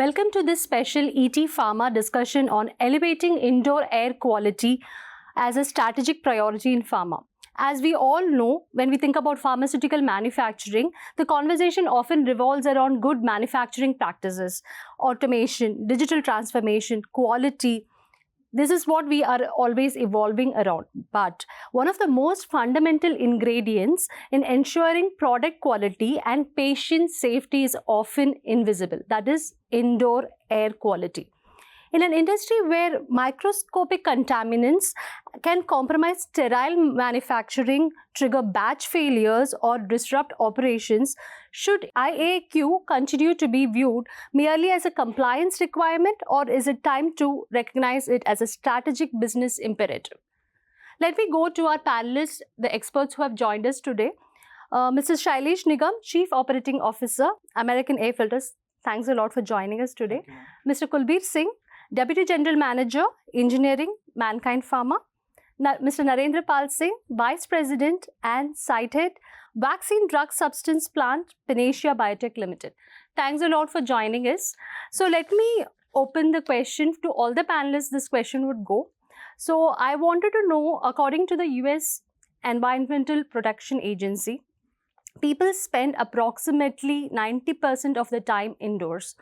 Welcome to this special ETPharma discussion on elevating indoor air quality as a strategic priority in pharma. As we all know, when we think about pharmaceutical manufacturing, the conversation often revolves around good manufacturing practices, automation, digital transformation, quality. This is what we are always evolving around. But one of the most fundamental ingredients in ensuring product quality and patient safety is often invisible. That is indoor air quality. In an industry where microscopic contaminants can compromise sterile manufacturing, trigger batch failures, or disrupt operations, should IAQ continue to be viewed merely as a compliance requirement, or is it time to recognize it as a strategic business imperative? Let me go to our panelists, the experts who have joined us today. Mrs. Shailesh Nigam, Chief Operating Officer, American Air Filters. Thanks a lot for joining us today. Mr. Kulbir Singh, Deputy General Manager, Engineering, Mankind Pharma. Mr. Narender Singh, Vice President and Site Head, Vaccine Drug Substance Plant, Panacea Biotec Limited. Thanks a lot for joining us. So let me open the question to all the panelists. This question would go. So I wanted to know, according to the US Environmental Protection Agency, people spend approximately 90% of the time indoors,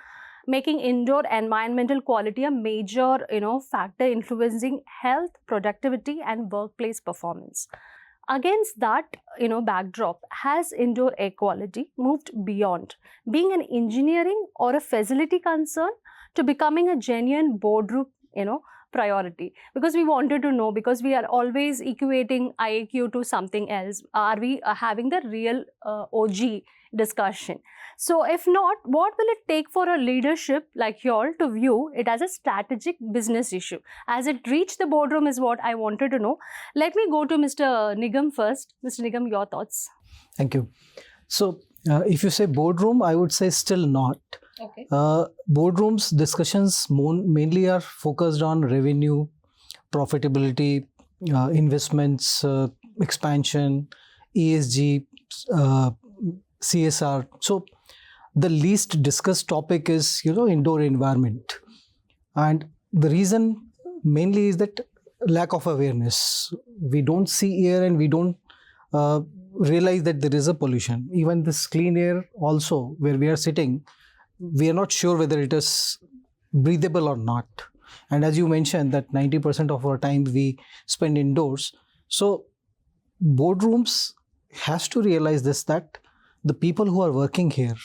making indoor environmental quality a major, factor influencing health, productivity, and workplace performance. Against that, backdrop, has indoor air quality moved beyond being an engineering or a facility concern to becoming a genuine boardroom, priority? Because we wanted to know, because we are always equating IAQ to something else. Are we having the real OG discussion? So if not, what will it take for a leadership like y'all to view it as a strategic business issue? As it reached the boardroom is what I wanted to know. Let me go to Mr. Nigam first. Mr. Nigam, your thoughts? Thank you. So if you say boardroom, I would say still not. Okay. Boardrooms discussions mainly are focused on revenue, profitability, investments, expansion, ESG, CSR. So the least discussed topic is, indoor environment. And the reason mainly is that lack of awareness. We don't see air and we don't realize that there is a pollution. Even this clean air also, where we are sitting, we are not sure whether it is breathable or not. And as you mentioned that 90% of our time we spend indoors. So boardrooms has to realize this, that the people who are working here,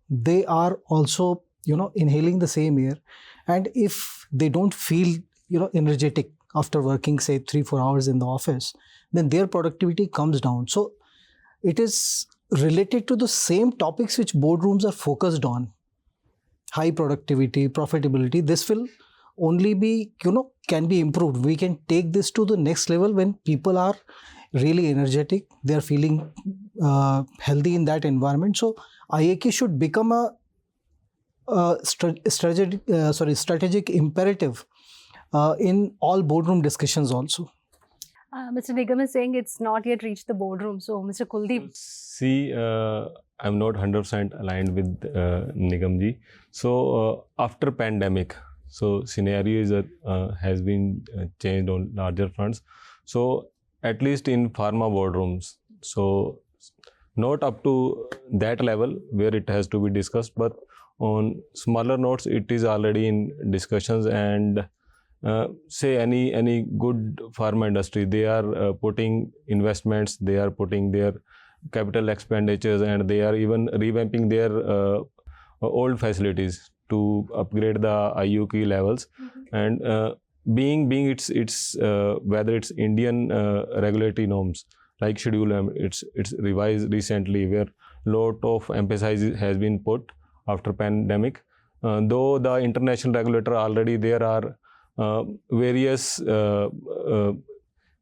they are also, inhaling the same air. And if they don't feel, energetic after working, say 3-4 hours in the office, then their productivity comes down. So it is related to the same topics which boardrooms are focused on. High productivity, profitability, this will only be, can be improved. We can take this to the next level when people are really energetic, they are feeling healthy in that environment. So IAQ should become a strategic imperative in all boardroom discussions also. Mr. Nigam is saying it's not yet reached the boardroom. So Mr. Kuldeep. See, I'm not 100% aligned with Nigamji. So after pandemic, so scenario is has been changed on larger fronts. So at least in pharma boardrooms, so not up to that level where it has to be discussed, but on smaller notes, it is already in discussions. And say any good pharma industry, they are putting investments, they are putting their capital expenditures, and they are even revamping their old facilities to upgrade the IUQ levels. And being it's whether it's Indian regulatory norms like Schedule M, it's revised recently, where lot of emphasis has been put after pandemic. Though the international regulator already, there are various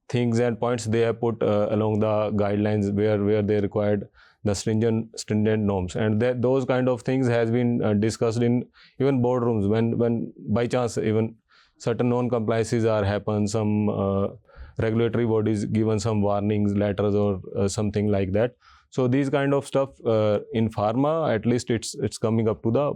things and points they have put along the guidelines where they required the stringent norms, and those kind of things has been discussed in even boardrooms when by chance even certain non-compliances are happen, some regulatory bodies given some warnings letters or something like that. So these kind of stuff in pharma, at least it's coming up to the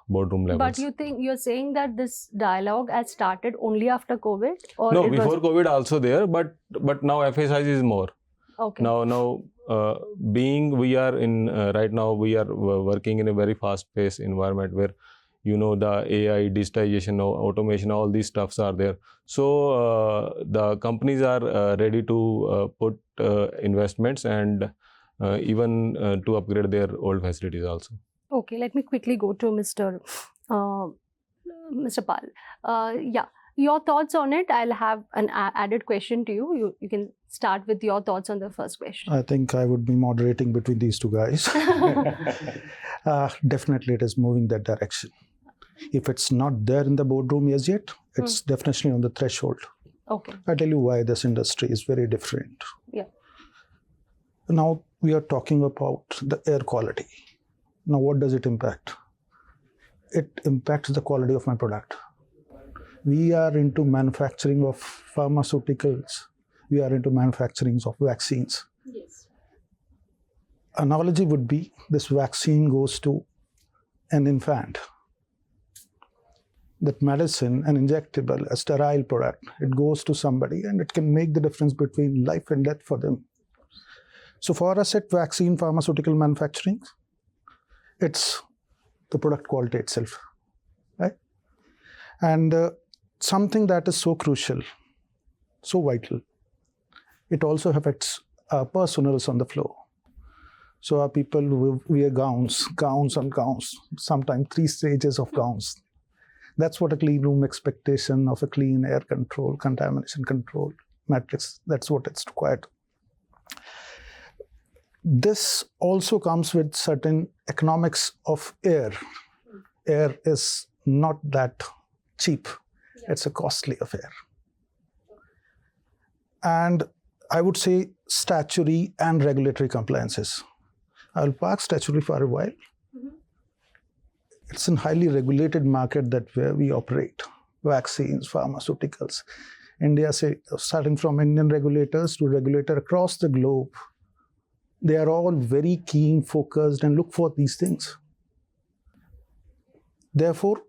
boardroom levels. But you think you're saying that this dialogue has started only after COVID, or No, it before was COVID also there, but now FSI is more. okay? Now, being we are in right now, we are working in a very fast-paced environment where, you know, the AI, digitization, automation, all these stuffs are there. So the companies are ready to put investments and even to upgrade their old facilities also. Okay, let me quickly go to Mr. Pal. Yeah, your thoughts on it. I'll have an added question to you. You can start with your thoughts on the first question. I think I would be moderating between these two guys. Definitely, it is moving that direction. If it's not there in the boardroom as yet, it's definitely on the threshold. Okay. I'll tell you why this industry is very different. Yeah. Now we are talking about the air quality. Now what does it impact? It impacts the quality of my product. We are into manufacturing of pharmaceuticals. We are into manufacturing of vaccines. Yes. Analogy would be this vaccine goes to an infant. That medicine, an injectable, a sterile product, it goes to somebody and it can make the difference between life and death for them. So for us at vaccine pharmaceutical manufacturing, it's the product quality itself, right? And something that is so crucial, so vital, it also affects our personals on the floor. So our people will wear gowns on gowns, sometimes 3 stages of gowns. That's what a clean room expectation of a clean air control, contamination control matrix, that's what it's required. This also comes with certain economics of air. Air is not that cheap. It's a costly affair. And I would say statutory and regulatory compliances. I'll park statutory for a while. It's a highly regulated market that where we operate. Vaccines, pharmaceuticals. India, starting from Indian regulators to regulator across the globe, they are all very keen, focused, and look for these things. Therefore,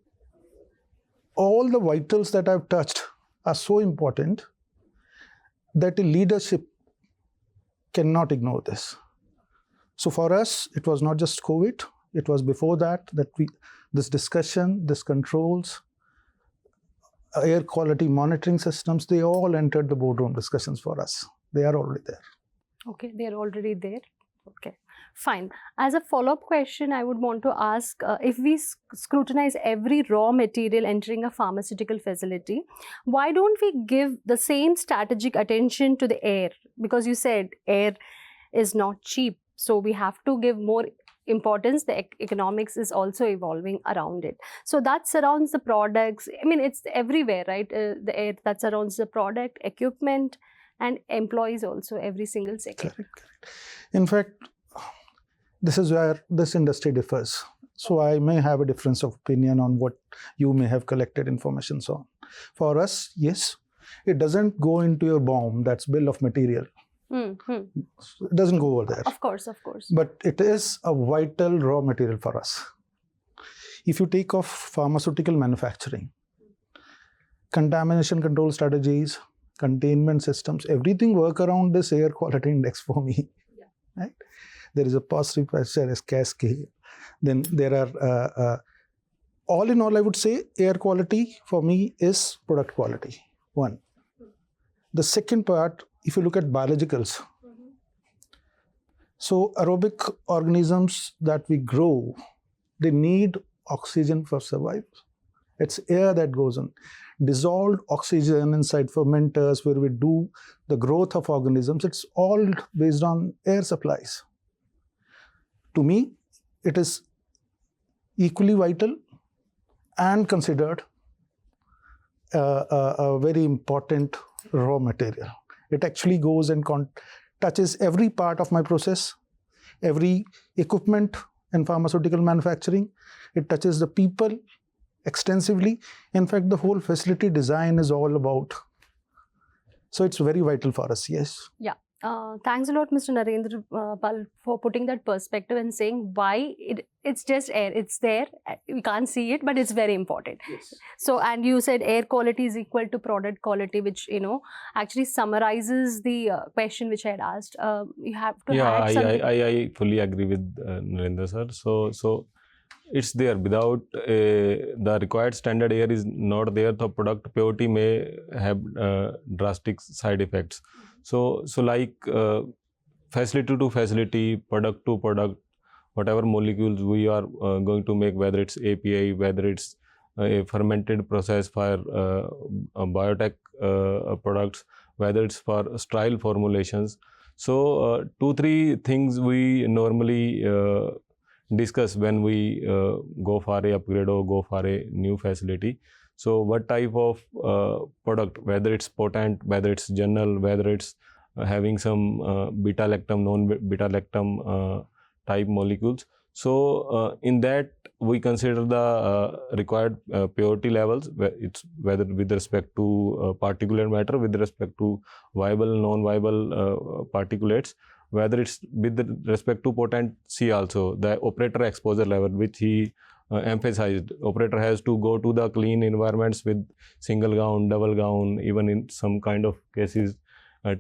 all the vitals that I've touched are so important that the leadership cannot ignore this. So for us, it was not just COVID, it was before that this discussion, this controls, air quality monitoring systems, they all entered the boardroom discussions for us. They are already there. Okay, they are already there. Okay, fine. As a follow-up question, I would want to ask, if we scrutinize every raw material entering a pharmaceutical facility, why don't we give the same strategic attention to the air? Because you said air is not cheap, so we have to give more importance. The economics is also evolving around it. So that surrounds the products. I mean, it's everywhere, right? The air that surrounds the product, equipment, and employees also, every single sector. Correct. In fact, this is where this industry differs. So I may have a difference of opinion on what you may have collected information on. For us, yes, it doesn't go into your BOM, that's bill of material. It doesn't go over there. Of course. But it is a vital raw material for us. If you take off pharmaceutical manufacturing, contamination control strategies, containment systems, everything work around this air quality index for me. Yeah. Right? There is a positive pressure as cascade. Then there are, all in all, I would say air quality for me is product quality, one. The second part, if you look at biologicals, so aerobic organisms that we grow, they need oxygen for survival. It's air that goes on. Dissolved oxygen inside fermenters where we do the growth of organisms, it's all based on air supplies. To me, it is equally vital and considered a very important raw material. It actually goes and touches every part of my process, every equipment in pharmaceutical manufacturing. It touches the people extensively. In fact, the whole facility design is all about. So it's very vital for us, yes. Yeah. Thanks a lot, Mr. Narender Pal, for putting that perspective and saying why it's just air. It's there. We can't see it, but it's very important. Yes. So, and you said air quality is equal to product quality, which, actually summarizes the question which I had asked. You have to add something. I fully agree with Narendra sir. So it's there. Without the required standard air is not there, the product purity may have drastic side effects. So like facility to facility, product to product, whatever molecules we are going to make, whether it's API, whether it's a fermented process for biotech products, whether it's for sterile formulations. So 2-3 things we normally discuss when we go for a upgrade or go for a new facility. So what type of product, whether it's potent, whether it's general, whether it's having some beta-lactam, non-beta-lactam type molecules. So in that we consider the required purity levels, whether with respect to particulate matter, with respect to viable, non-viable particulates, whether it's with respect to potency also, the operator exposure level, which he emphasized. Operator has to go to the clean environments with single gown, double gown, even in some kind of cases,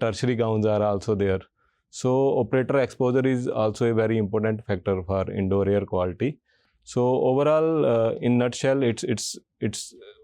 tertiary gowns are also there. So operator exposure is also a very important factor for indoor air quality. So overall, in nutshell, it's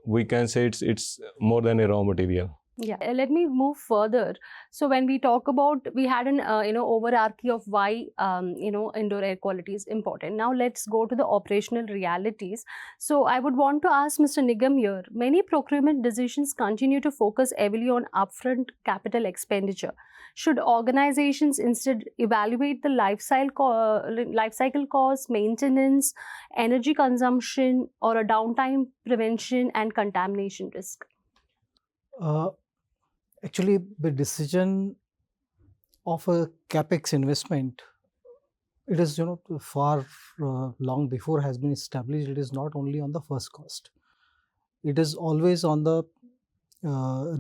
we can say it's more than a raw material. Yeah, let me move further. So when we talk about, we had an overarchy of why indoor air quality is important. Now let's go to the operational realities. So I would want to ask Mr. Nigam here. Many procurement decisions continue to focus heavily on upfront capital expenditure. Should organizations instead evaluate the life cycle costs, maintenance, energy consumption, or a downtime prevention and contamination risk? Actually, the decision of a capex investment, it is far long before has been established. It is not only on the first cost; it is always on the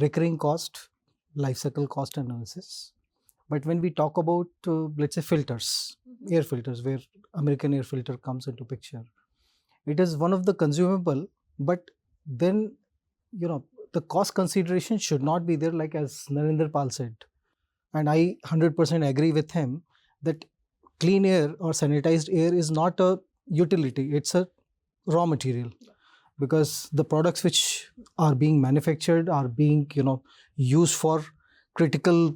recurring cost, life cycle cost analysis. But when we talk about let's say filters, air filters, where American air filter comes into picture, it is one of the consumable. But then the cost consideration should not be there, like as Narender Pal said. And I 100% agree with him that clean air or sanitized air is not a utility, it's a raw material. Because the products which are being manufactured are being used for critical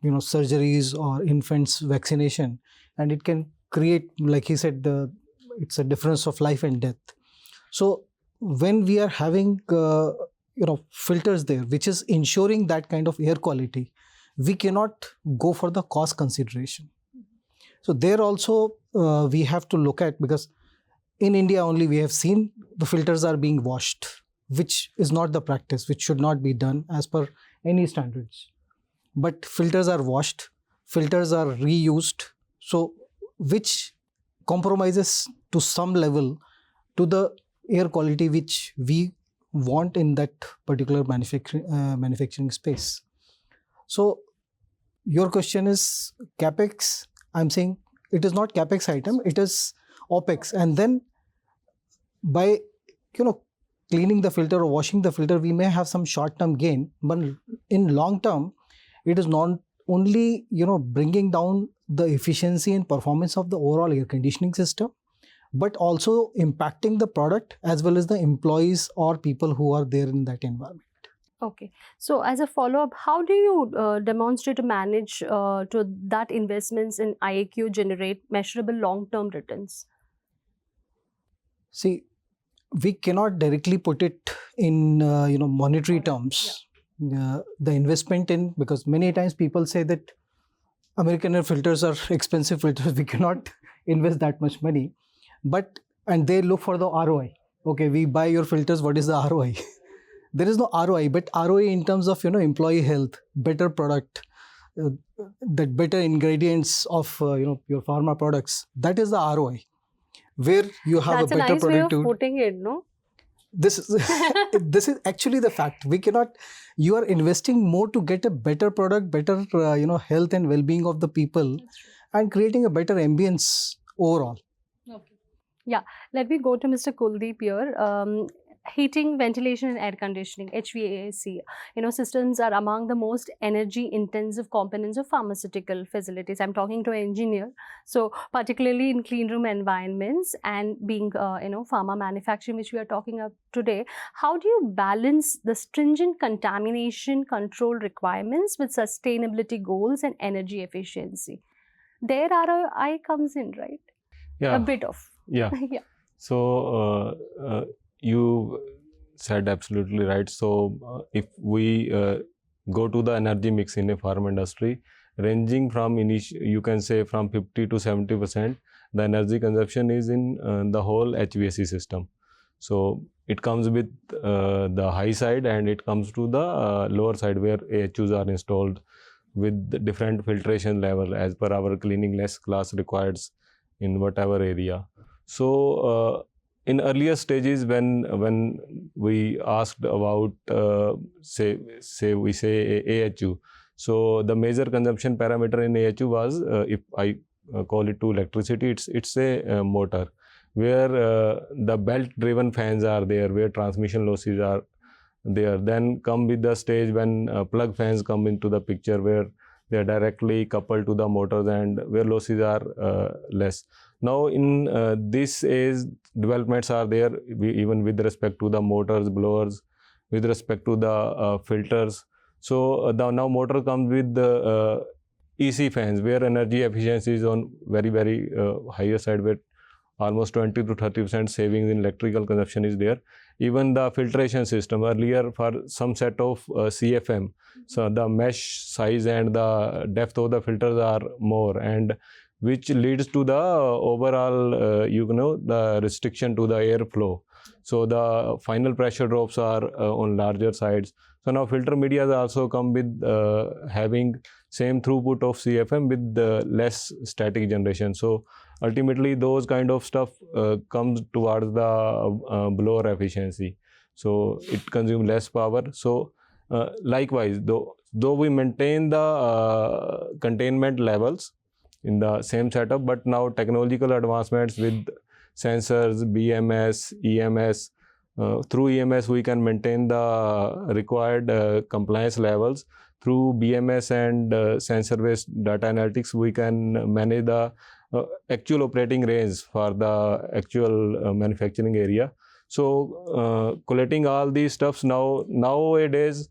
surgeries or infants vaccination, and it can create, like he said, it's a difference of life and death. So when we are having filters there, which is ensuring that kind of air quality, we cannot go for the cost consideration. So there also we have to look at, because in India only we have seen the filters are being washed, which is not the practice, which should not be done as per any standards. But filters are washed, filters are reused, so which compromises to some level to the air quality which we want in that particular manufacturing space. So your question is capex. I'm saying it is not capex item, it is opex. And then by cleaning the filter or washing the filter, we may have some short-term gain, but in long term, it is not only bringing down the efficiency and performance of the overall air conditioning system, but also impacting the product as well as the employees or people who are there in that environment. Okay. So as a follow-up, how do you demonstrate or manage to that investments in IAQ generate measurable long-term returns? See, we cannot directly put it in monetary terms. The investment in, because many times people say that American air filters are expensive filters, we cannot invest that much money. And they look for the ROI. Okay, we buy your filters, what is the ROI? There is no ROI, but ROI in terms of employee health, better product, that better ingredients of your pharma products, that is the ROI, where you have That's a better nice product. Way of putting it, no? this is this is actually the fact. We cannot. You are investing more to get a better product, better health and well-being of the people, and creating a better ambience overall. Okay. Yeah. Let me go to Mr. Kuldeep here. Heating, ventilation, and air conditioning (HVAC) systems are among the most energy-intensive components of pharmaceutical facilities. I'm talking to an engineer, so particularly in clean room environments and being pharma manufacturing, which we are talking about today. How do you balance the stringent contamination control requirements with sustainability goals and energy efficiency? There ROI comes in, right? Yeah. A bit of. Yeah. Yeah. So you said absolutely right. So if we go to the energy mix in a pharma industry, ranging from you can say from 50 to 70%, the energy consumption is in the whole HVAC system. So it comes with the high side, and it comes to the lower side where AHUs are installed with the different filtration level as per our cleanliness class requires in whatever area. So in earlier stages, when we asked about say AHU, so the major consumption parameter in AHU was, if I call it to electricity, it's a motor, where the belt driven fans are there, where transmission losses are there. Then come with the stage when plug fans come into the picture, where they are directly coupled to the motors and where losses are less. Now in this age, developments are there, even with respect to the motors, blowers, with respect to the filters. So the now motor comes with the EC fans, where energy efficiency is on very higher side, where almost 20 to 30% savings in electrical consumption is there. Even the filtration system, earlier for some set of CFM, so the mesh size and the depth of the filters are more, and which leads to the overall the restriction to the airflow. So the final pressure drops are on larger sides. So now filter media also come with having same throughput of CFM with less static generation. So ultimately those kind of stuff comes towards the blower efficiency. So it consumes less power. So likewise, though we maintain the containment levels in the same setup, but now technological advancements with sensors, BMS, EMS, through EMS we can maintain the required compliance levels. Through BMS and sensor-based data analytics, we can manage the actual operating range for the actual manufacturing area. So collating all these stuffs, nowadays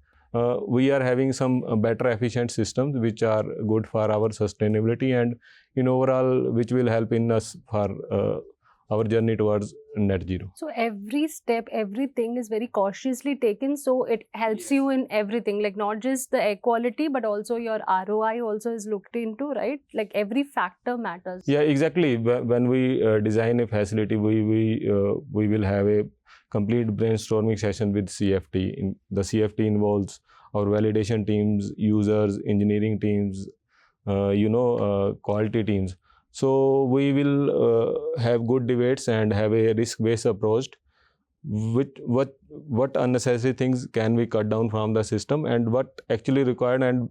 we are having some better efficient systems which are good for our sustainability and in overall which will help in us for our journey towards net zero. So every step, everything is very cautiously taken, so it helps you in everything, like not just the air quality but also your ROI also is looked into, right? Like every factor matters. Yeah, exactly. When we design a facility, we will have a complete brainstorming session with CFT. The CFT involves our validation teams, users, engineering teams, quality teams. So we will have good debates and have a risk-based approach. What unnecessary things can we cut down from the system, and what actually required and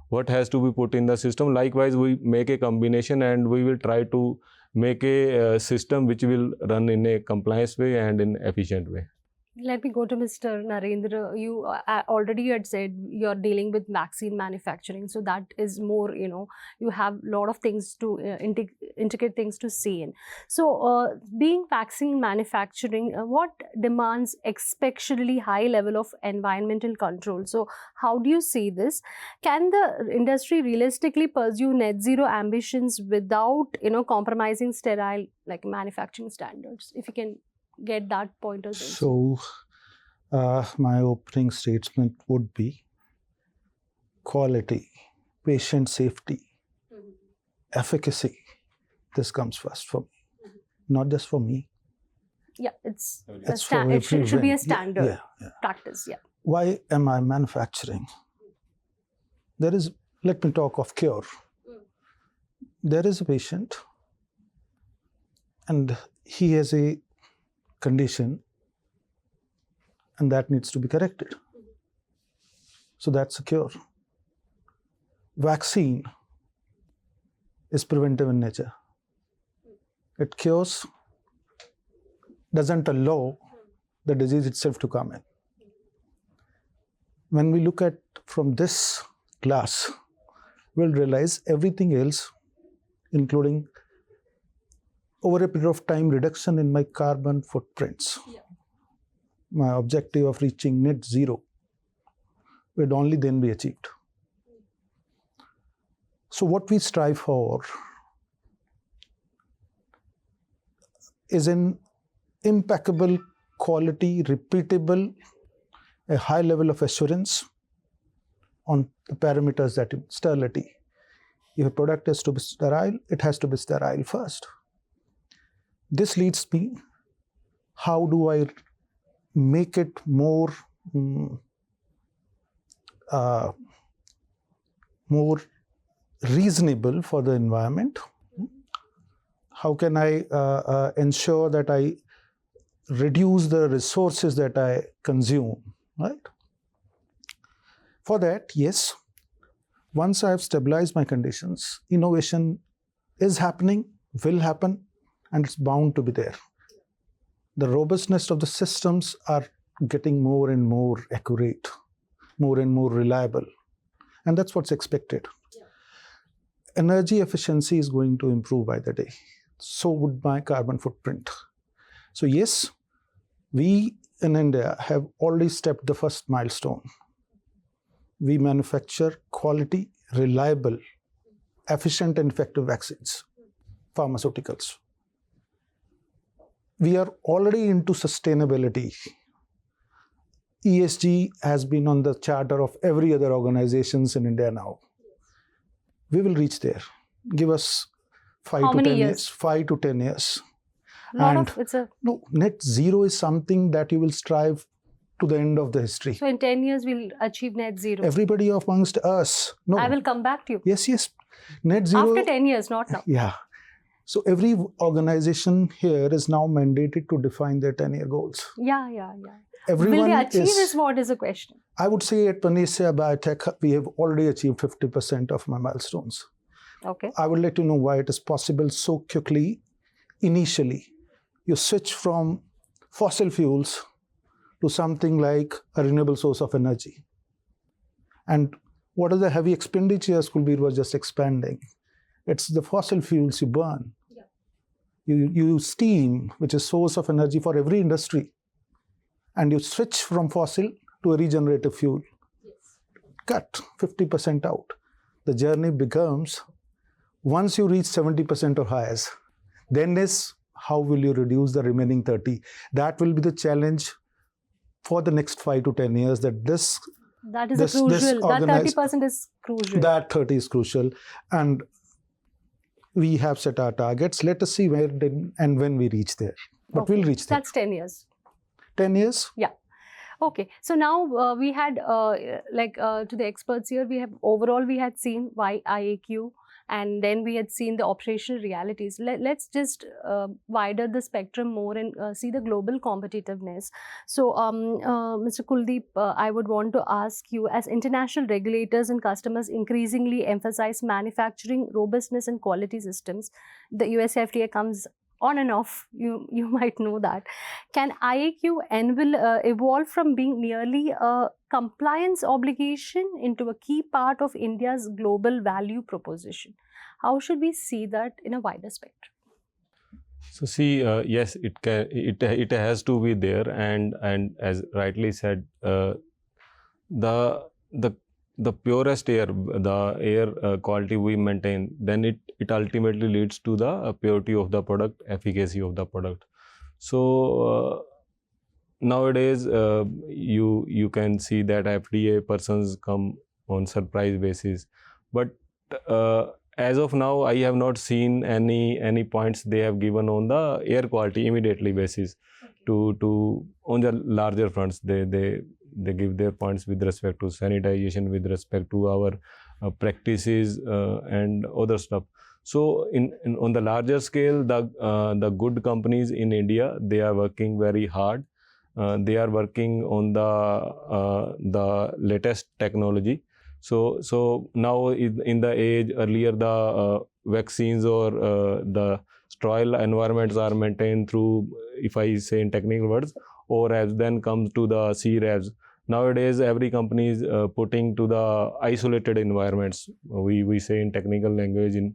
what has to be put in the system. Likewise, we make a combination and we will try to make a system which will run in a compliance way and in efficient way. Let me go to Mr. Narender. You already had said you're dealing with vaccine manufacturing, so that is more, you have a lot of things to integrate things to see in. So being vaccine manufacturing, what demands exceptionally high level of environmental control? So how do you see this? Can the industry realistically pursue net zero ambitions without, compromising sterile like manufacturing standards? If you can get that point as well. So my opening statement would be quality, patient safety, efficacy. This comes first for me, not just for me. Yeah, it's it should be a standard practice. Yeah. Why am I manufacturing? Let me talk of cure. There is a patient and he has a condition and that needs to be corrected. So that's a cure. Vaccine is preventive in nature. It cures, doesn't allow the disease itself to come in. When we look at from this glass, we'll realize everything else, including over a period of time reduction in my carbon footprints. My objective of reaching net zero would only then be achieved. So what we strive for is an impeccable quality, repeatable, a high level of assurance on the parameters that sterility. If a product has to be sterile, it has to be sterile first. This leads me, how do I make it more reasonable for the environment? How can I ensure that I reduce the resources that I consume, right? For that, yes, once I have stabilized my conditions, innovation is happening, will happen, and it's bound to be there. The robustness of the systems are getting more and more accurate, more and more reliable, and that's what's expected. Energy efficiency is going to improve by the day. So would my carbon footprint. So yes, we in India have already stepped the first milestone. We manufacture quality, reliable, efficient and effective vaccines, pharmaceuticals. We are already into sustainability. ESG has been on the charter of every other organizations in India now. We will reach there. Give us 5 to 10 years. 5 to 10 years. No, net zero is something that you will strive to the end of the history. So in 10 years, we'll achieve net zero. Everybody amongst us. No. I will come back to you. Yes. Net zero. After 10 years, not now. Yeah. So every organization here is now mandated to define their 10-year goals. Yeah. Everyone will they achieve is what is the question. I would say at Panacea Biotec, we have already achieved 50% of my milestones. Okay. I will let you know why it is possible so quickly. Initially, you switch from fossil fuels to something like a renewable source of energy. And what are the heavy expenditures Kulbir was just expanding? It's the fossil fuels you burn. Yeah. You use steam, which is source of energy for every industry. And you switch from fossil to a regenerative fuel. Yes. Cut 50% out. The journey becomes, once you reach 70% or higher, then is how will you reduce the remaining 30? That will be the challenge for the next 5 to 10 years. That is crucial. That 30% is crucial. That 30 is crucial. And we have set our targets. Let us see where and when we reach there. But we'll reach there. That's 10 years. 10 years? Yeah. Okay. So now we had, to the experts here, we had seen IAQ, and then we had seen the operational realities. Let's just widen the spectrum more and see the global competitiveness. So, Mr. Kuldeep, I would want to ask you, as international regulators and customers increasingly emphasize manufacturing robustness and quality systems, the US FDA comes on and off, you might know that. Can IAQ evolve from being merely a compliance obligation into a key part of India's global value proposition? How should we see that in a wider spectrum? So see, yes, it has to be there, and as rightly said, the purest air, the air quality we maintain, then it ultimately leads to the purity of the product, efficacy of the product. So nowadays, you can see that FDA persons come on surprise basis, but as of now, I have not seen any points they have given on the air quality immediately basis. To on the larger fronts, they give their points with respect to sanitization, with respect to our practices and other stuff. So on the larger scale, the good companies in India, they are working very hard they are working on the latest technology. So now in the age earlier, the vaccines or the sterile environments are maintained through, if I say in technical words, ORABs, then comes to the CRABs. Nowadays, every company is putting to the isolated environments. We say in technical language in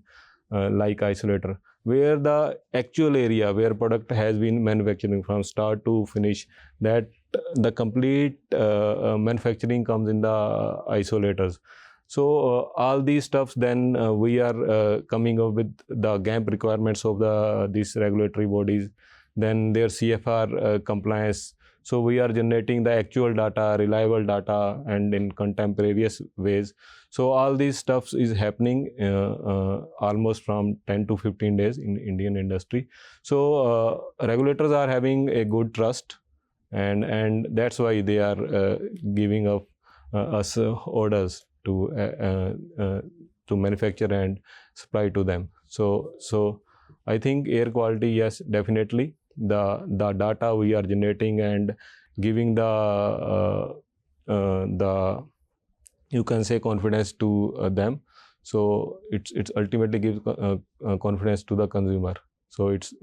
like isolator, where the actual area where product has been manufacturing from start to finish, that the complete manufacturing comes in the isolators. So all these stuffs, then we are coming up with the GAMP requirements of these regulatory bodies, then their CFR compliance. So we are generating the actual data, reliable data, and in contemporaneous ways. So all these stuffs is happening almost from 10 to 15 days in Indian industry. So regulators are having a good trust, and that's why they are giving up us orders to manufacture and supply to them. So I think air quality, yes, definitely. The data we are generating and giving the you can say confidence to them. So it's ultimately gives confidence to the consumer. So it's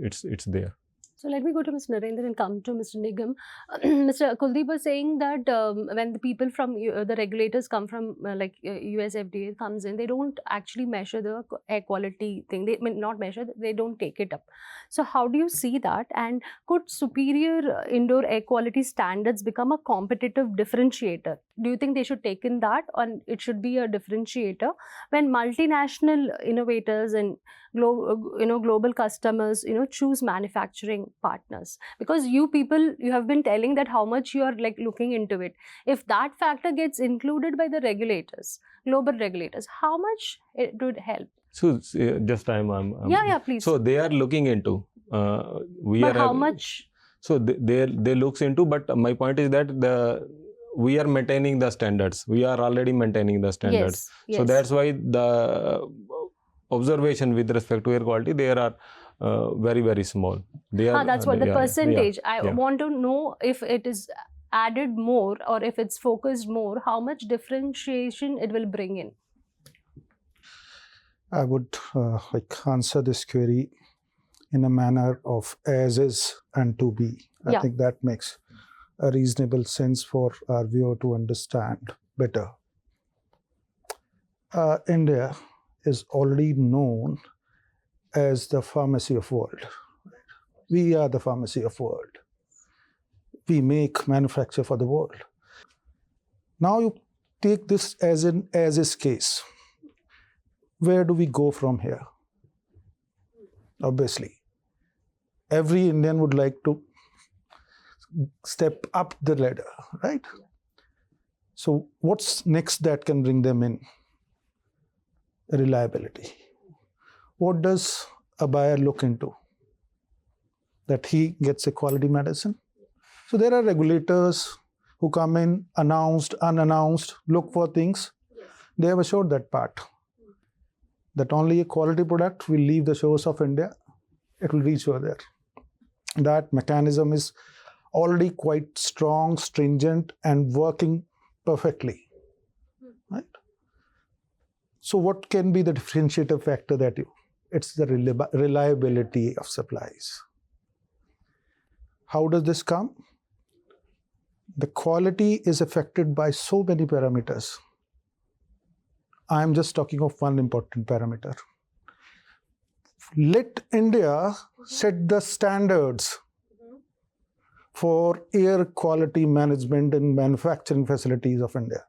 there. So let me go to Mr. Narender and come to Mr. Nigam. Mr. Kulbir was saying that when the people from the regulators come from like US FDA comes in, they don't actually measure the air quality thing. They not measure, they don't take it up. So how do you see that? And could superior indoor air quality standards become a competitive differentiator? Do you think they should take in that, or it should be a differentiator when multinational innovators and global customers choose manufacturing partners? Because you people, you have been telling that how much you are like looking into it. If that factor gets included by the regulators, global regulators, how much it would help? So just Yeah, please. So they are looking into but how much? So they looks into, but my point is that we are maintaining the standards. We are already maintaining the standards. Yes. So that's why the observation with respect to air quality, there are very, very small. They are, that's what the percentage. I yeah. want to know if it is added more or if it's focused more, how much differentiation it will bring in. I would answer this query in a manner of as is and to be. I think that makes a reasonable sense for our viewer to understand better. India is already known as the pharmacy of world. We are the pharmacy of world. We manufacture for the world. Now you take this as an as-is case. Where do we go from here? Obviously, every Indian would like to step up the ladder, right? So what's next that can bring them in? Reliability. What does a buyer look into? That he gets a quality medicine. So there are regulators who come in, announced, unannounced, look for things. They have assured that part. That only a quality product will leave the shores of India. It will reach over there. That mechanism is already quite strong, stringent, and working perfectly. Right? So what can be the differentiator factor that it's the reliability of supplies. How does this come? The quality is affected by so many parameters. I'm just talking of one important parameter. Let India set the standards for air quality management in manufacturing facilities of India.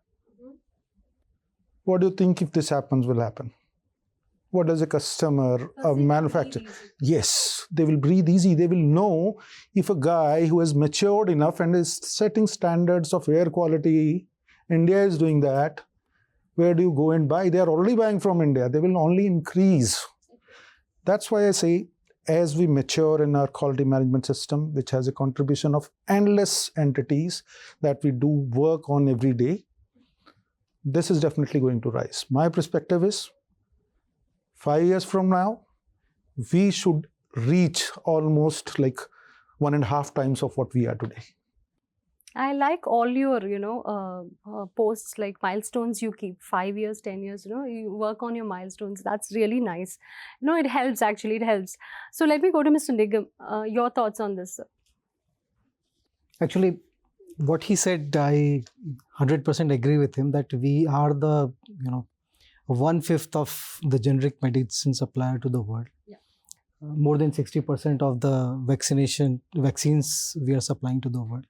What do you think if this happens will happen? What does a customer, a manufacturer? Yes, they will breathe easy. They will know if a guy who has matured enough and is setting standards of air quality, India is doing that. Where do you go and buy? They are already buying from India. They will only increase. That's why I say, as we mature in our quality management system, which has a contribution of endless entities that we do work on every day, this is definitely going to rise. My perspective is, 5 years from now, we should reach almost like 1.5 times of what we are today. I like all your, posts, like milestones you keep, 5 years, 10 years, you work on your milestones. That's really nice. It helps actually, it helps. So let me go to Mr. Nigam. Your thoughts on this, sir? Actually, what he said, I 100% agree with him that we are the, 1/5 of the generic medicine supplier to the world. Yeah. More than 60% of the vaccines we are supplying to the world.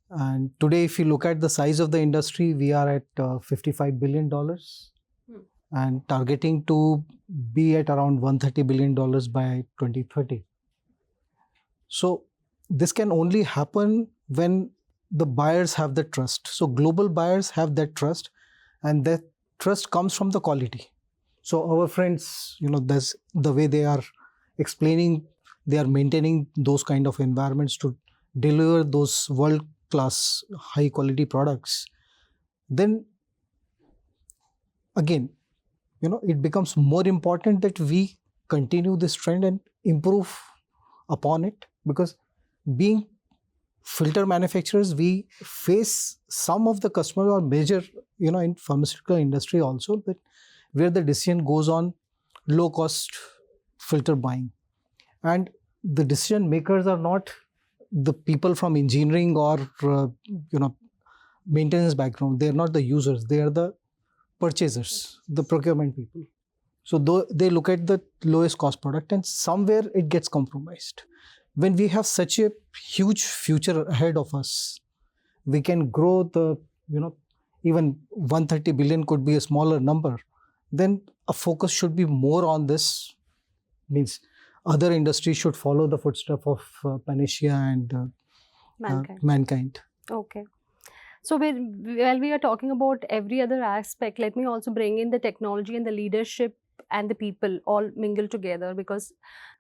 And today, if you look at the size of the industry, we are at $55 billion and targeting to be at around $130 billion by 2030. So this can only happen when the buyers have the trust. So global buyers have that trust, and that trust comes from the quality. So our friends, that's the way they are explaining, they are maintaining those kind of environments to deliver those world-class, high-quality products. Then again, it becomes more important that we continue this trend and improve upon it, because being filter manufacturers, we face some of the customers or major, in pharmaceutical industry also, that where the decision goes on low cost filter buying, and the decision makers are not the people from engineering or maintenance background. They are not the users, they are the purchasers, the procurement people. So they look at the lowest cost product, and somewhere it gets compromised. When we have such a huge future ahead of us, we can grow the, even 130 billion could be a smaller number. Then a focus should be more on this. Means other industries should follow the footsteps of Panacea and mankind. Okay. So while we are talking about every other aspect, let me also bring in the technology and the leadership and the people all mingle together, because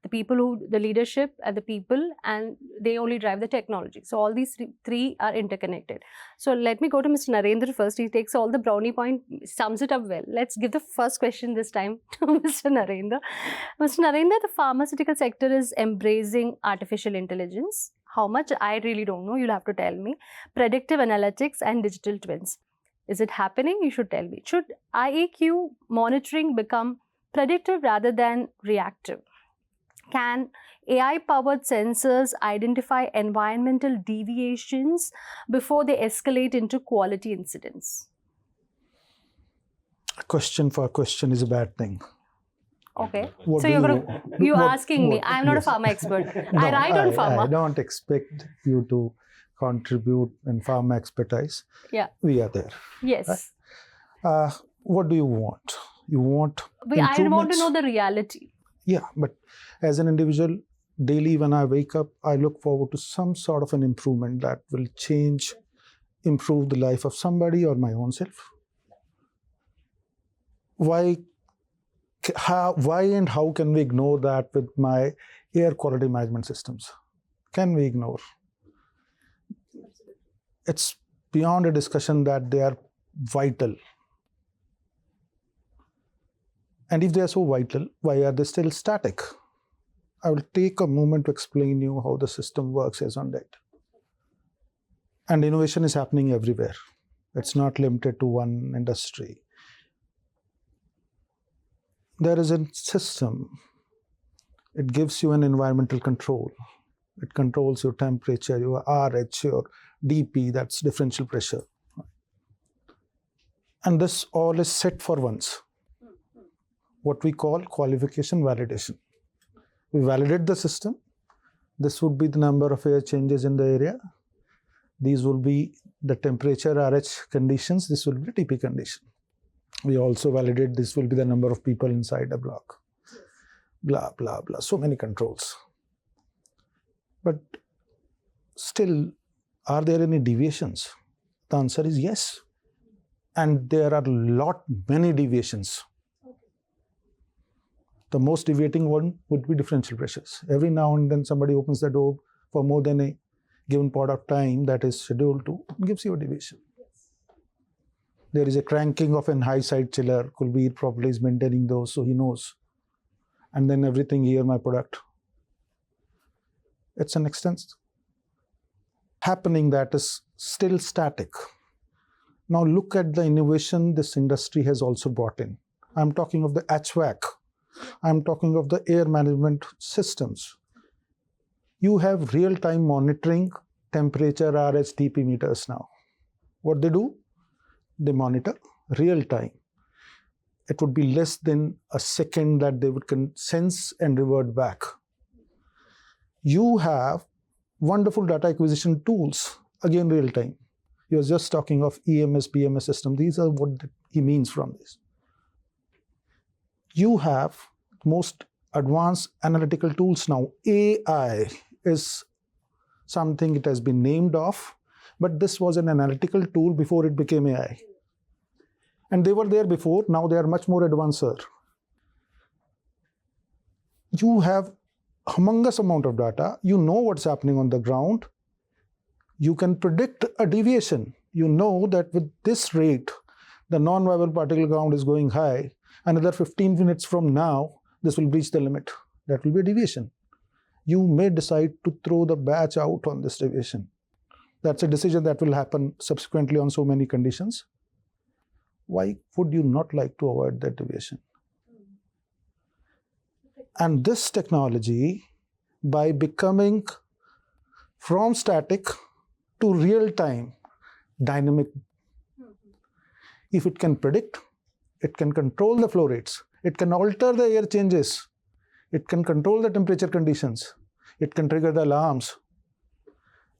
the leadership and the people, and they only drive the technology. So all these three are interconnected. So let me go to Mr. Narender first. He takes all the brownie point, sums it up well. Let's give the first question this time to Mr. Narender. Mr. Narender, the pharmaceutical sector is embracing artificial intelligence. How much? I really don't know. You'll have to tell me. Predictive analytics and digital twins. Is it happening? You should tell me. Should IAQ monitoring become predictive rather than reactive? Can AI-powered sensors identify environmental deviations before they escalate into quality incidents? A question for a question is a bad thing. Okay. So you're asking me. I'm not a pharma expert. No, I write on pharma. I don't expect you to contribute in pharma expertise. Yeah. We are there. Yes. What do you want? You want I want to know the reality. Yeah, but as an individual, daily when I wake up, I look forward to some sort of an improvement that will improve the life of somebody or my own self. Why and how can we ignore that with my air quality management systems? Can we ignore? It's beyond a discussion that they are vital. And if they are so vital, why are they still static? I will take a moment to explain you how the system works as on that. And innovation is happening everywhere. It's not limited to one industry. There is a system. It gives you an environmental control. It controls your temperature, your RH, your DP, that's differential pressure. And this all is set for once. What we call qualification validation. We validate the system. This would be the number of air changes in the area. These will be the temperature RH conditions. This will be the TP condition. We also validate this will be the number of people inside a block. Blah, blah, blah. So many controls. But still, are there any deviations? The answer is yes. And there are many deviations. The most deviating one would be differential pressures. Every now and then somebody opens the door for more than a given part of time that is scheduled to, gives you a deviation. There is a cranking of an high side chiller. Kulbir probably is maintaining those, so he knows. And then everything here, my product. It's an extension. happening that is still static. Now look at the innovation this industry has also brought in. I'm talking of the HVAC. I'm talking of the air management systems. You have real-time monitoring temperature RHTP meters now. What they do? They monitor real-time. It would be less than a second that they would sense and revert back. You have wonderful data acquisition tools, again real-time. You're just talking of EMS, PMS system. These are what he means from this. You have most advanced analytical tools now. AI is something it has been named of, but this was an analytical tool before it became AI. And they were there before, now they are much more advanced. You have humongous amount of data. You know what's happening on the ground. You can predict a deviation. You know that with this rate, the non-viable particle count is going high. Another 15 minutes from now, this will breach the limit. That will be a deviation. You may decide to throw the batch out on this deviation. That's a decision that will happen subsequently on so many conditions. Why would you not like to avoid that deviation? And this technology, by becoming from static to real-time, dynamic. If it can predict, it can control the flow rates, it can alter the air changes, it can control the temperature conditions, it can trigger the alarms,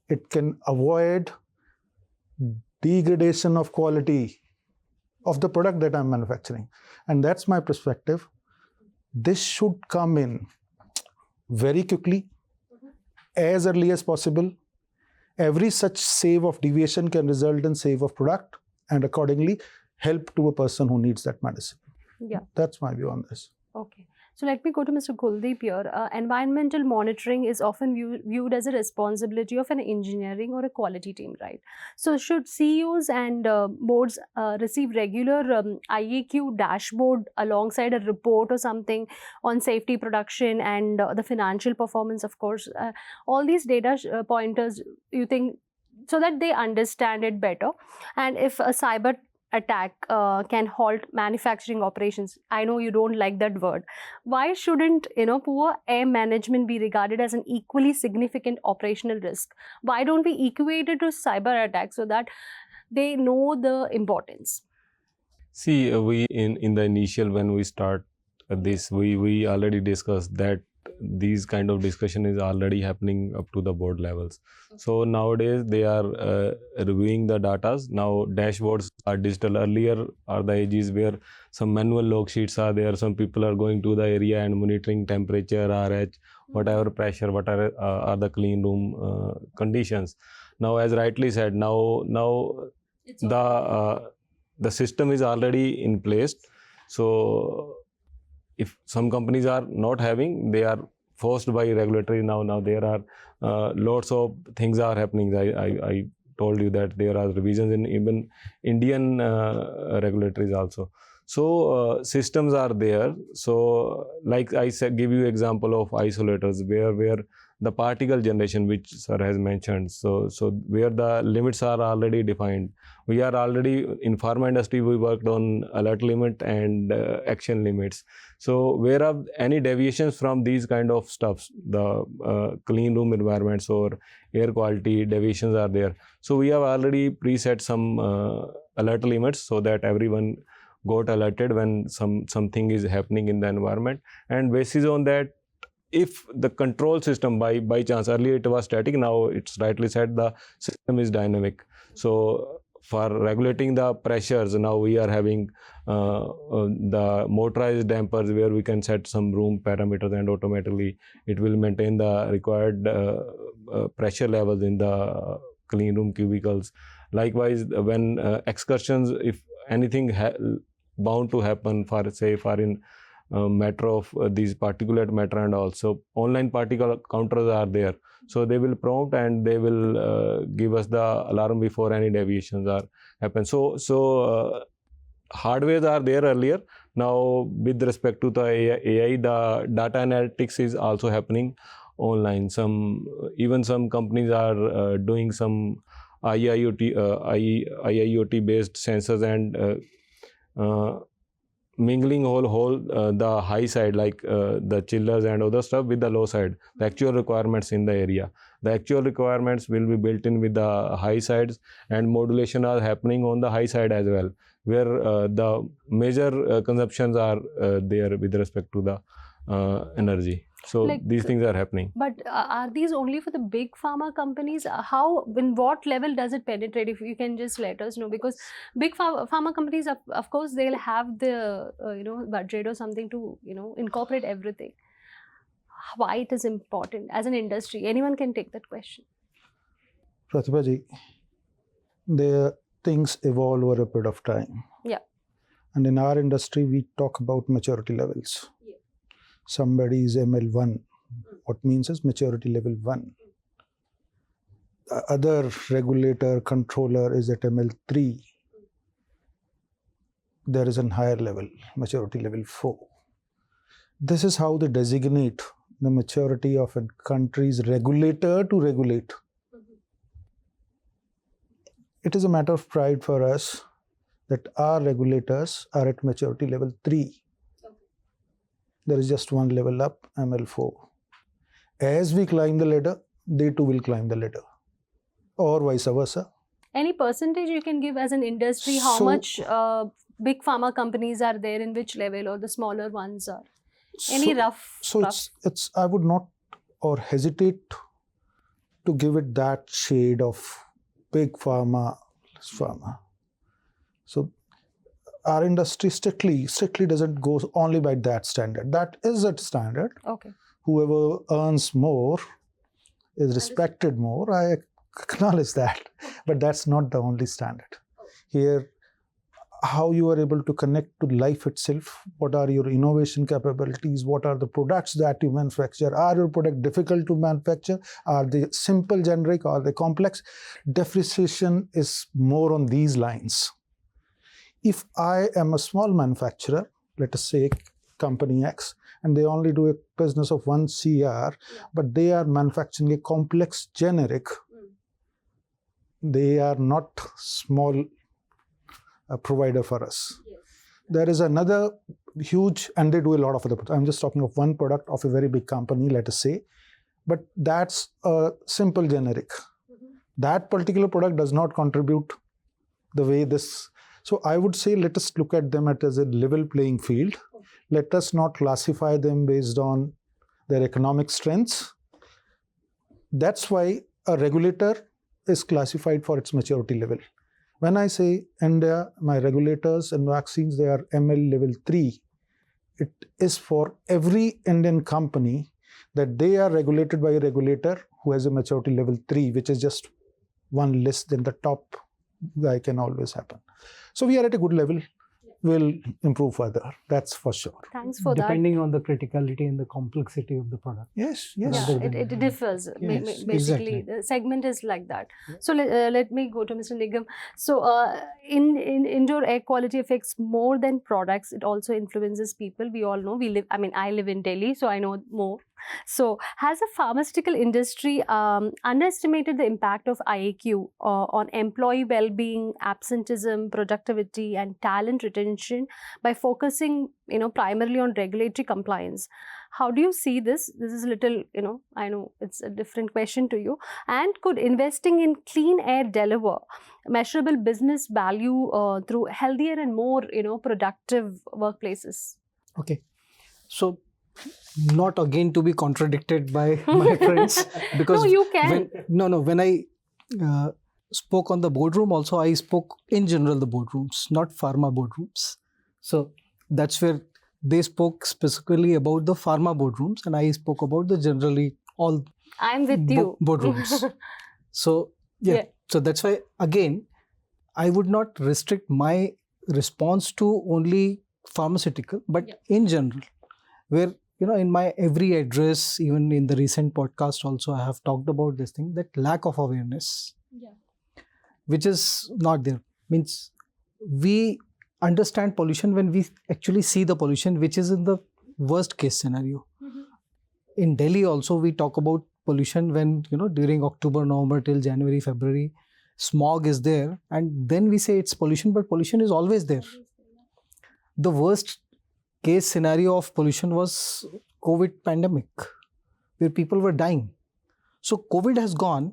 it can avoid degradation of quality of the product that I'm manufacturing. And that's my perspective. This should come in very quickly, as early as possible. Every such save of deviation can result in save of product and accordingly help to a person who needs that medicine. Yeah. That's my view on this. Okay. So let me go to Mr. Kulbir here. Environmental monitoring is often viewed as a responsibility of an engineering or a quality team, right? So should CEOs and boards receive regular IAQ dashboard alongside a report or something on safety, production and the financial performance, of course? All these data pointers, you think, so that they understand it better. And if a cyber attack can halt manufacturing operations, I know you don't like that word, why shouldn't poor air management be regarded as an equally significant operational risk? Why don't we equate it to cyber attack so that they know the importance? See, we in the initial when we start this, we already discussed that these kind of discussion is already happening up to the board levels. So nowadays they are reviewing the data. Now dashboards are digital. Earlier are the ages where some manual log sheets are there. Some people are going to the area and monitoring temperature, RH, whatever pressure, what are the clean room conditions. Now, as rightly said, now the system is already in place. So if some companies are not having, they are forced by regulatory now. Now there are lots of things are happening. I told you that there are revisions in even Indian regulatories also. So systems are there. So like I said, give you example of isolators where the particle generation, which sir has mentioned. So where the limits are already defined. We are already in pharma industry. We worked on alert limit and action limits. So where are any deviations from these kind of stuffs, the clean room environments or air quality deviations are there. So we have already preset some alert limits so that everyone got alerted when something is happening in the environment. And basis on that, if the control system by chance, earlier it was static, now it's rightly said the system is dynamic. So for regulating the pressures, now we are having the motorized dampers where we can set some room parameters and automatically it will maintain the required pressure levels in the clean room cubicles. Likewise, when excursions, if anything bound to happen for in matter of these particulate matter and also online particle counters are there. So they will prompt and they will give us the alarm before any deviations are happen. So hardwares are there earlier. Now with respect to the AI, the data analytics is also happening online. Even some companies are doing some IIoT based sensors and mingling the high side, like the chillers and other stuff, with the low side, the actual requirements in the area. The actual requirements will be built in with the high sides, and modulation are happening on the high side as well, where the major consumptions are there with respect to the energy. So Like, these things are happening. But are these only for the big pharma companies? How, in what level does it penetrate? If you can just let us know, because big pharma companies, of course, they'll have the budget or something to incorporate everything. Why it is important as an industry? Anyone can take that question. Pratibha ji, the things evolve over a period of time. Yeah. And in our industry, we talk about maturity levels. Yeah. Somebody is ML1. What means is maturity level 1. The other regulator, controller is at ML3. There is a higher level, maturity level 4. This is how they designate the maturity of a country's regulator to regulate. It is a matter of pride for us that our regulators are at maturity level 3. There is just one level up, ML4. As we climb the ladder, they too will climb the ladder, or vice versa. Any percentage you can give as an industry, how much big pharma companies are there, in which level, or the smaller ones are? Any rough? It's I would not or hesitate to give it that shade of big pharma. So our industry strictly doesn't go only by that standard. That is a standard. Okay. Whoever earns more is respected more. I acknowledge that, but that's not the only standard. Here, how you are able to connect to life itself, what are your innovation capabilities, what are the products that you manufacture, are your product difficult to manufacture, are they simple, generic, are they complex? Differentiation is more on these lines. If I am a small manufacturer, let us say company X, and they only do a business of 1 CR, but they are manufacturing a complex generic, they are not small provider for us. Yes. There is another huge, and they do a lot of other products. I'm just talking of one product of a very big company, let us say, but that's a simple generic. That particular product does not contribute the way this. So I would say, let us look at them as a level playing field. Let us not classify them based on their economic strengths. That's why a regulator is classified for its maturity level. When I say India, my regulators and vaccines, they are ML level 3. It is for every Indian company that they are regulated by a regulator who has a maturity level 3, which is just one less than the top guy can always happen. So we are at a good level. We'll improve further. That's for sure. Thanks for Depending on the criticality and the complexity of the product. Yes. Yeah, it differs. Yes, Basically, exactly. the segment is like that. Yeah. So let me go to Mr. Nigam. So in indoor air quality affects more than products. It also influences people. We all know. I live in Delhi, so I know more. So has the pharmaceutical industry underestimated the impact of IAQ on employee well-being, absenteeism, productivity, and talent retention by focusing, primarily on regulatory compliance? How do you see this? This is a little, I know it's a different question to you. And could investing in clean air deliver measurable business value through healthier and more, productive workplaces? Okay. So, not again to be contradicted by my friends, because no, you can. When I spoke on the boardroom also, I spoke in general the boardrooms, not pharma boardrooms. So that's where they spoke specifically about the pharma boardrooms, and I spoke about the generally all I'm with you. Boardrooms. So yeah, so that's why again I would not restrict my response to only pharmaceutical, but in general, where in my every address, even in the recent podcast also, I have talked about this thing, that lack of awareness, which is not there. Means we understand pollution when we actually see the pollution, which is in the worst case scenario. in Delhi also we talk about pollution when, during October, November till January, February, smog is there, and then we say it's pollution, but pollution is always there. The worst case scenario of pollution was COVID pandemic, where people were dying. So COVID has gone,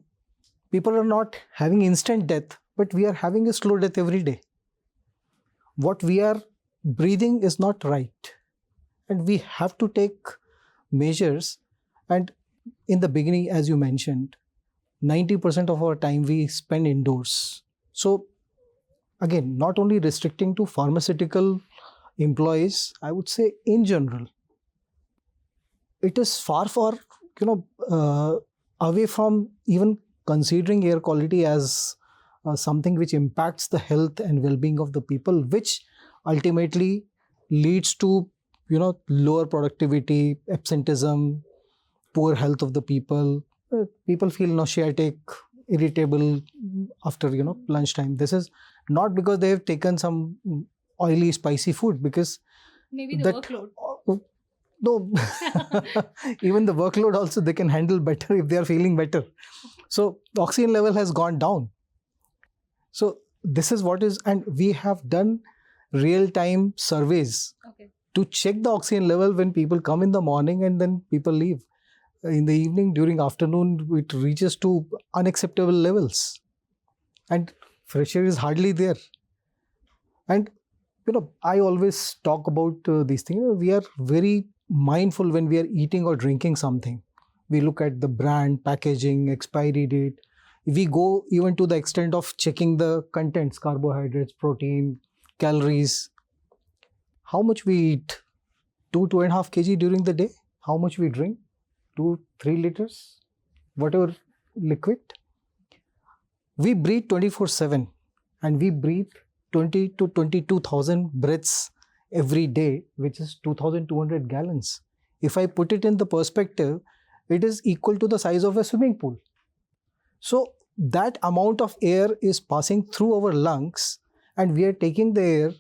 people are not having instant death, but we are having a slow death every day. What we are breathing is not right, and we have to take measures. And in the beginning, as you mentioned, 90% of our time we spend indoors. So again, not only restricting to pharmaceutical employees, I would say in general, it is far away from even considering air quality as something which impacts the health and well-being of the people, which ultimately leads to lower productivity, absenteeism, poor health of the people. People feel nauseatic, irritable after lunchtime. This is not because they have taken some oily, spicy food, because maybe the workload. No, even the workload also they can handle better if they are feeling better. So the oxygen level has gone down. So this is what is, and we have done real-time surveys to check the oxygen level when people come in the morning and then people leave. In the evening, during afternoon, it reaches to unacceptable levels. And fresh air is hardly there. And, I always talk about these things. We are very mindful when we are eating or drinking something. We look at the brand, packaging, expiry date. We go even to the extent of checking the contents, carbohydrates, protein, calories. How much we eat? 2.5 kg during the day. How much we drink? 2-3 liters, whatever liquid. We breathe 24/7, and we breathe 20 to 22,000 breaths every day, which is 2,200 gallons. If I put it in the perspective, it is equal to the size of a swimming pool. So that amount of air is passing through our lungs, and we are taking the air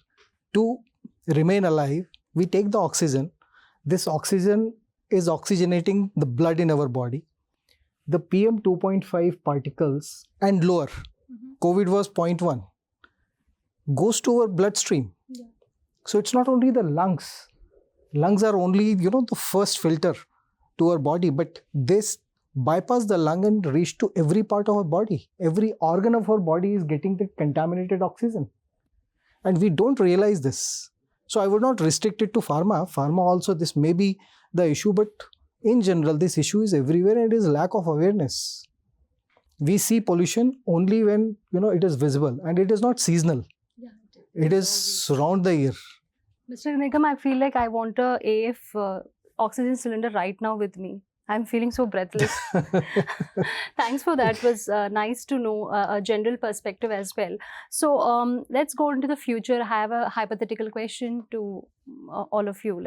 to remain alive. We take the oxygen. This oxygen is oxygenating the blood in our body. The PM 2.5 particles and lower, COVID was 0.1, goes to our bloodstream. Yeah. So it's not only the lungs. Lungs are only, the first filter to our body, but this bypass the lung and reach to every part of our body. Every organ of our body is getting the contaminated oxygen. And we don't realize this. So I would not restrict it to pharma. Pharma also, this may be the issue, but in general, this issue is everywhere, and it is lack of awareness. We see pollution only when, it is visible, and it is not seasonal. Yeah, it is around the year. Mr. Nigam, I feel like I want a AF oxygen cylinder right now with me. I'm feeling so breathless. Thanks for that. It was nice to know a general perspective as well. So let's go into the future. I have a hypothetical question to all of you.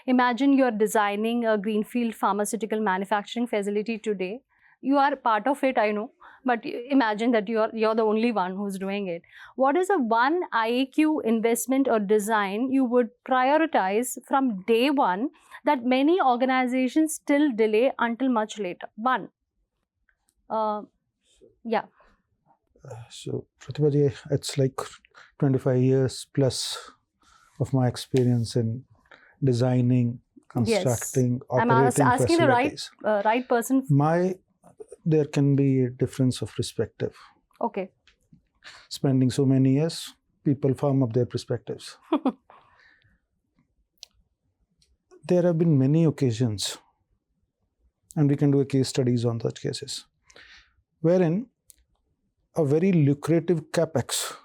Imagine you're designing a greenfield pharmaceutical manufacturing facility today. You are part of it, I know, but imagine that you're the only one who's doing it. What is the one IAQ investment or design you would prioritize from day one that many organizations still delay until much later? One. Yeah. So, Pratibha ji, it's like 25 years plus of my experience in designing, constructing, operating facilities. I'm asking the right person. There can be a difference of perspective. Okay. Spending so many years, people firm up their perspectives. There have been many occasions, and we can do case studies on such cases, wherein a very lucrative capex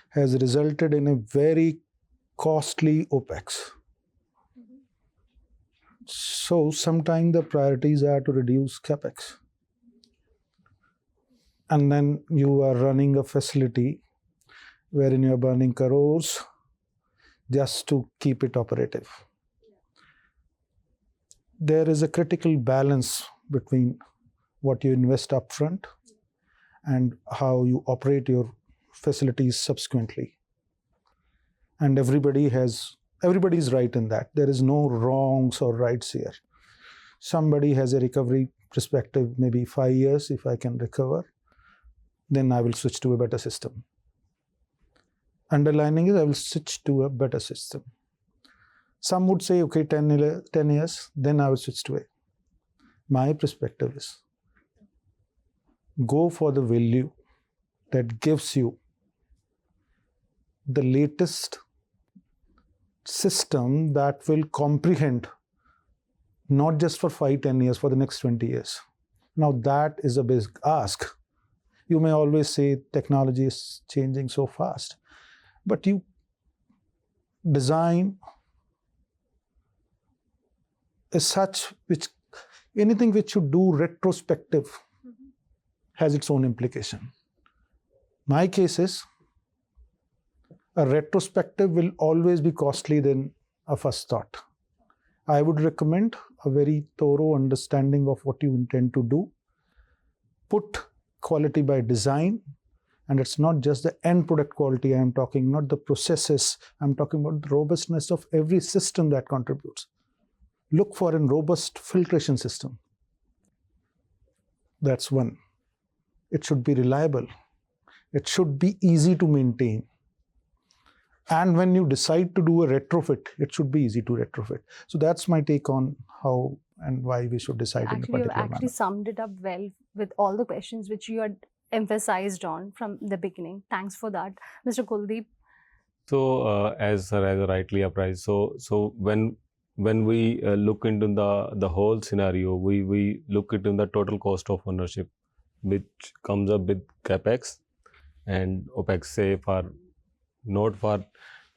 has resulted in a very costly OPEX. So sometimes the priorities are to reduce capex. And then you are running a facility wherein you are burning crores just to keep it operative. There is a critical balance between what you invest upfront and how you operate your facilities subsequently. And everybody is right in that. There is no wrongs or rights here. Somebody has a recovery perspective, maybe 5 years, if I can recover, then I will switch to a better system. Underlining is I will switch to a better system. Some would say, okay, 10 years, then I will switch to it. My perspective is go for the value that gives you the latest system that will comprehend not just for 5-10 years, for the next 20 years. Now that is a big ask. You may always say technology is changing so fast, but you design is such which anything which you do retrospective has its own implication. My case is a retrospective will always be costly than a first thought. I would recommend a very thorough understanding of what you intend to do. Put quality by design, and it's not just the end product quality I am talking, not the processes. I'm talking about the robustness of every system that contributes. Look for a robust filtration system. That's one. It should be reliable. It should be easy to maintain. And when you decide to do a retrofit, it should be easy to retrofit. So that's my take on how and why we should decide in a Actually, particular you actually manner. summed it up well with all the questions which you had emphasized on from the beginning. Thanks for that. Mr. Kuldeep. So as sir has rightly apprised, so when we look into the whole scenario, we look into the total cost of ownership, which comes up with capex and opex, say for not for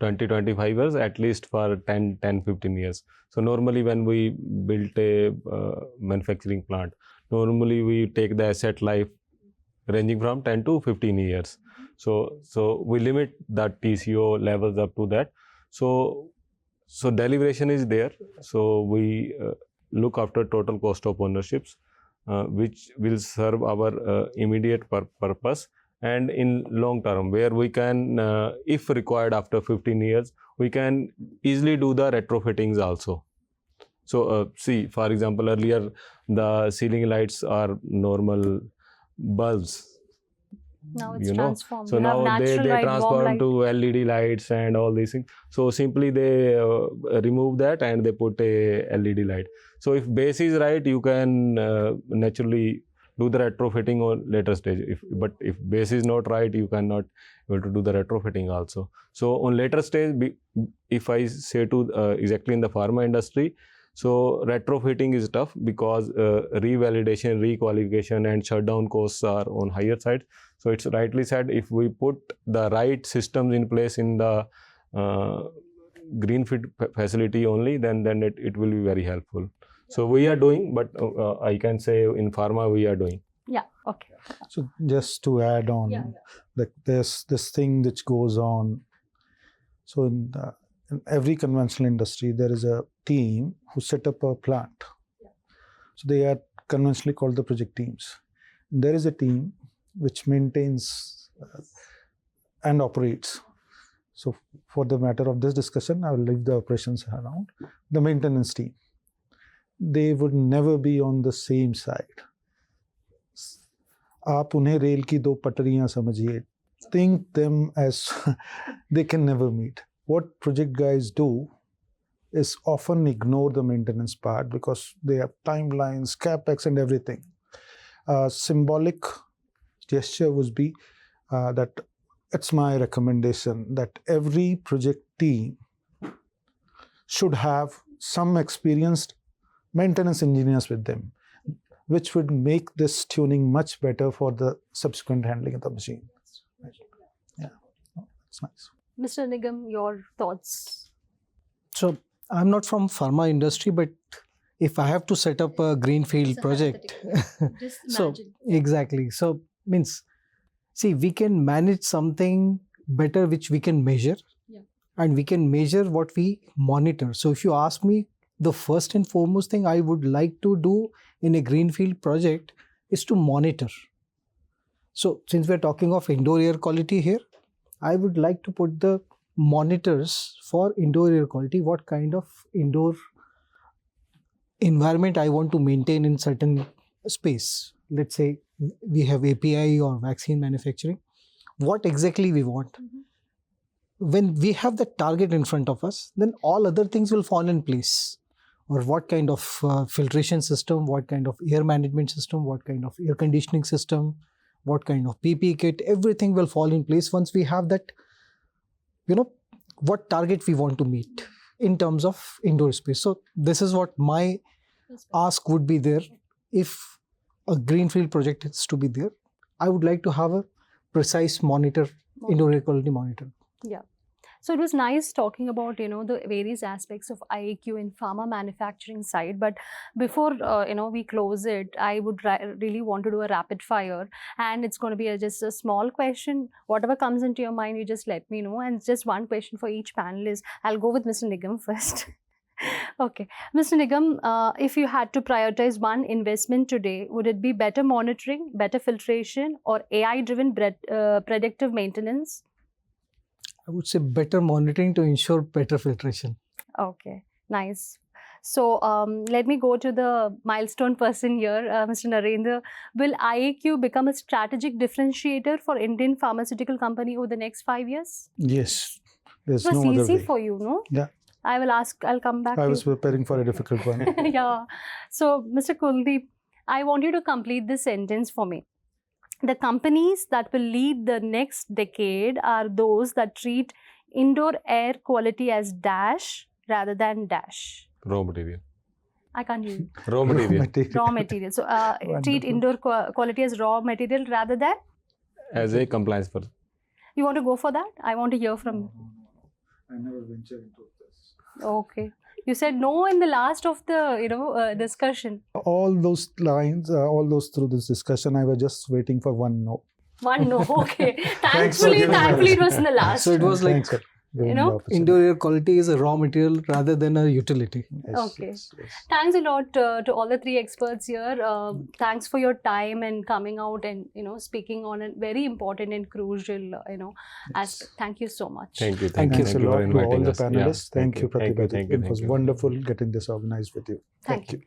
20-25 years, at least for 10-15 years. So normally when we build a manufacturing plant, normally we take the asset life ranging from 10 to 15 years. So we limit that TCO levels up to that. So deliberation is there. So we look after total cost of ownerships, which will serve our immediate purpose, and in long term, where we can, if required after 15 years, we can easily do the retrofittings also. So see, for example, earlier the ceiling lights are normal bulbs. Now it's transformed. So You have now they natural light, warm transform light. to LED lights and all these things. So simply they remove that and they put a LED light. So if base is right, you can naturally do the retrofitting on later stage. But if base is not right, you cannot able to do the retrofitting also. So on later stage, if I say to exactly in the pharma industry, so retrofitting is tough because revalidation, requalification and shutdown costs are on higher side. So it's rightly said, if we put the right systems in place in the greenfield facility only, then it will be very helpful. So we are doing, but I can say in pharma we are doing. Yeah, okay. So just to add on, like there's this thing which goes on. So in every conventional industry, there is a team who set up a plant. So they are conventionally called the project teams. There is a team which maintains and operates. So for the matter of this discussion, I will leave the operations around. The maintenance team, they would never be on the same side. आप उन्हें rail की दो पटरियां समझिए. Think them as they can never meet. What project guys do is often ignore the maintenance part because they have timelines, capex and everything. Symbolic gesture would be that it's my recommendation that every project team should have some experienced maintenance engineers with them, which would make this tuning much better for the subsequent handling of the machine. Yeah, it's nice. Mr. Nigam, your thoughts? So I'm not from pharma industry, but if I have to set up a greenfield project, Just so imagine. exactly. So means, see, we can manage something better which we can measure, and we can measure what we monitor. So if you ask me, the first and foremost thing I would like to do in a greenfield project is to monitor. So since we're talking of indoor air quality here, I would like to put the monitors for indoor air quality, what kind of indoor environment I want to maintain in certain space. Let's say we have API or vaccine manufacturing. What exactly we want? When we have the target in front of us, then all other things will fall in place. Or what kind of filtration system, what kind of air management system, what kind of air conditioning system, what kind of PPE kit, everything will fall in place once we have that, what target we want to meet in terms of indoor space. So this is what my ask would be there. If a greenfield project is to be there, I would like to have a precise indoor air quality monitor. Yeah. So it was nice talking about, the various aspects of IAQ in pharma manufacturing side. But before, we close it, I would really want to do a rapid fire. And it's going to be just a small question. Whatever comes into your mind, you just let me know. And just one question for each panelist. I'll go with Mr. Nigam first. Okay. Mr. Nigam, if you had to prioritize one investment today, would it be better monitoring, better filtration, or AI-driven predictive maintenance? I would say better monitoring to ensure better filtration. Okay, nice. So let me go to the milestone person here, Mr. Narender. Will IAQ become a strategic differentiator for Indian pharmaceutical company over the next 5 years? Yes, there's It was no other easy way. for you, no? Yeah. I'll come back. I was preparing for a difficult one. Yeah. So, Mr. Kuldeep, I want you to complete this sentence for me. The companies that will lead the next decade are those that treat indoor air quality as dash rather than dash. Raw material. I can't hear you. Raw material. Raw material. So, treat indoor quality as raw material rather than? As a compliance person. You want to go for that? I want to hear from you. I never venture into this. Okay. You said no in the last of the, discussion. All those lines, all those through this discussion, I was just waiting for one no. One no. Okay. Thanks for Thankfully, giving me it was in the last. So it was like, Thanks for giving me the opportunity. indoor air quality is a raw material rather than a utility. Yes, Okay. yes, yes. Thanks a lot to all the three experts here. Thanks for your time and coming out and speaking on a very important and crucial aspect. Thank you so much. Thank you. Thank Thanks a lot to all the us. Yeah, panelists. Thank you, Pratibha. Thank you. It was wonderful getting this organized with you. Thank you.